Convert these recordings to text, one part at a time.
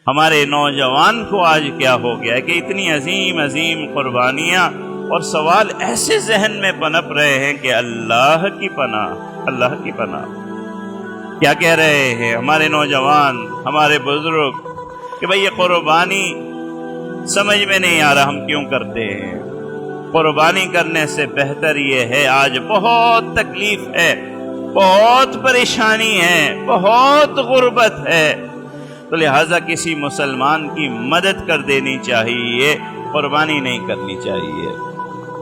ہمارے نوجوان کو آج کیا ہو گیا ہے کہ اتنی عظیم عظیم قربانیاں اور سوال ایسے ذہن میں پنپ رہے ہیں کہ اللہ کی پناہ، اللہ کی پناہ۔ کیا کہہ رہے ہیں ہمارے نوجوان، ہمارے بزرگ کہ بھئی یہ قربانی سمجھ میں نہیں آ رہا ہم کیوں کرتے ہیں۔ قربانی کرنے سے بہتر یہ ہے، آج بہت تکلیف ہے، بہت پریشانی ہے، بہت غربت ہے، تو لہٰذا کسی مسلمان کی مدد کر دینی چاہیے، قربانی نہیں کرنی چاہیے۔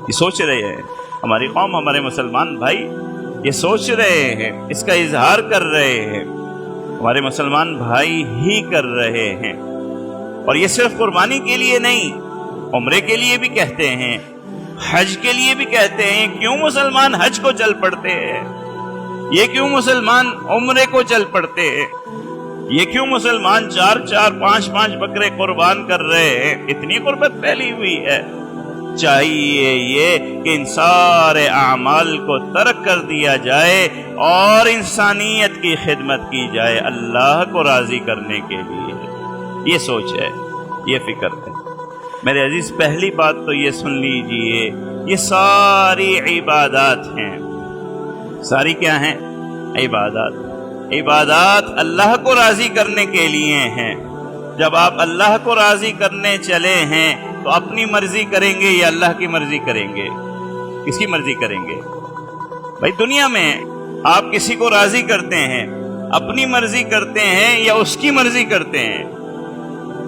یہ سوچ رہے ہیں ہماری قوم، ہمارے مسلمان بھائی یہ سوچ رہے ہیں، اس کا اظہار کر رہے ہیں، ہمارے مسلمان بھائی ہی کر رہے ہیں۔ اور یہ صرف قربانی کے لیے نہیں، عمرے کے لیے بھی کہتے ہیں، حج کے لیے بھی کہتے ہیں۔ کیوں مسلمان حج کو چل پڑتے ہیں؟ یہ کیوں مسلمان عمرے کو چل پڑتے ہیں؟ یہ کیوں مسلمان 4 5 بکرے قربان کر رہے ہیں؟ اتنی غربت پھیلی ہوئی ہے۔ چاہیے یہ کہ ان سارے اعمال کو ترک کر دیا جائے اور انسانیت کی خدمت کی جائے اللہ کو راضی کرنے کے لیے۔ یہ سوچ ہے، یہ فکر ہے۔ میرے عزیز، پہلی بات تو یہ سن لیجئے، یہ ساری عبادات ہیں۔ ساری کیا ہیں؟ عبادات۔ عبادات اللہ کو راضی کرنے کے لیے ہیں۔ جب آپ اللہ کو راضی کرنے چلے ہیں تو اپنی مرضی کریں گے یا اللہ کی مرضی کریں گے؟ کس کی مرضی کریں گے؟ بھائی دنیا میں آپ کسی کو راضی کرتے ہیں، اپنی مرضی کرتے ہیں یا اس کی مرضی کرتے ہیں؟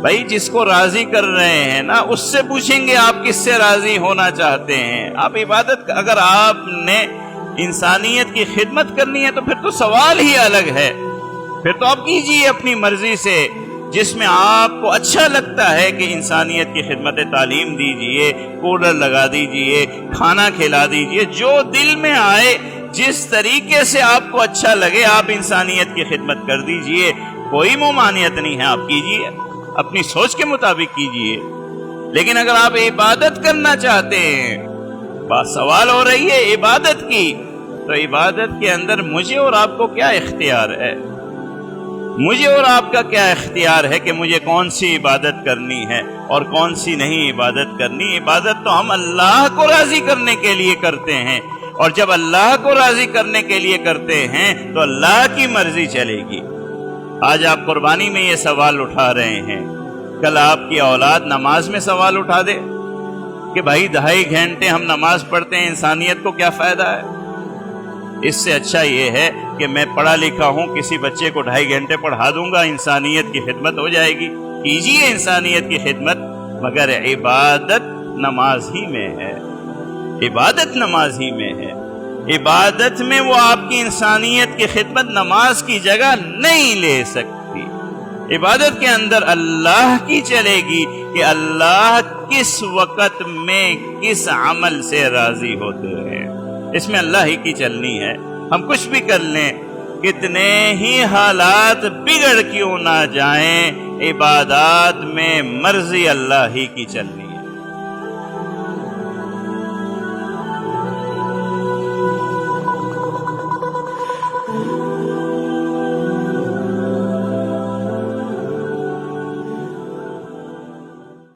بھائی جس کو راضی کر رہے ہیں نا، اس سے پوچھیں گے آپ کس سے راضی ہونا چاہتے ہیں۔ آپ عبادت، اگر آپ نے انسانیت کی خدمت کرنی ہے تو پھر تو سوال ہی الگ ہے۔ پھر تو آپ کیجئے اپنی مرضی سے، جس میں آپ کو اچھا لگتا ہے کہ انسانیت کی خدمت، تعلیم دیجئے، کولر لگا دیجئے، کھانا کھلا دیجئے، جو دل میں آئے، جس طریقے سے آپ کو اچھا لگے آپ انسانیت کی خدمت کر دیجئے۔ کوئی ممانعت نہیں ہے، آپ کیجئے، اپنی سوچ کے مطابق کیجئے۔ لیکن اگر آپ عبادت کرنا چاہتے ہیں، بات سوال ہو رہی ہے عبادت کی، تو عبادت کے اندر مجھے اور آپ کو کیا اختیار ہے؟ مجھے اور آپ کا کیا اختیار ہے کہ مجھے کون سی عبادت کرنی ہے اور کون سی نہیں عبادت کرنی؟ عبادت تو ہم اللہ کو راضی کرنے کے لیے کرتے ہیں، اور جب اللہ کو راضی کرنے کے لیے کرتے ہیں تو اللہ کی مرضی چلے گی۔ آج آپ قربانی میں یہ سوال اٹھا رہے ہیں، کل آپ کی اولاد نماز میں سوال اٹھا دے کہ بھائی 2.5 گھنٹے ہم نماز پڑھتے ہیں، انسانیت کو کیا فائدہ ہے؟ اس سے اچھا یہ ہے کہ میں پڑھا لکھا ہوں، کسی بچے کو 2.5 گھنٹے پڑھا دوں گا، انسانیت کی خدمت ہو جائے گی۔ کیجیے انسانیت کی خدمت، مگر عبادت نماز ہی میں ہے، عبادت نماز ہی میں ہے۔ عبادت میں وہ آپ کی انسانیت کی خدمت نماز کی جگہ نہیں لے سکتی۔ عبادت کے اندر اللہ کی چلے گی کہ اللہ کس وقت میں کس عمل سے راضی ہوتے ہیں، اس میں اللہ ہی کی چلنی ہے۔ ہم کچھ بھی کر لیں، کتنے ہی حالات بگڑ کیوں نہ جائیں، عبادات میں مرضی اللہ ہی کی چلنی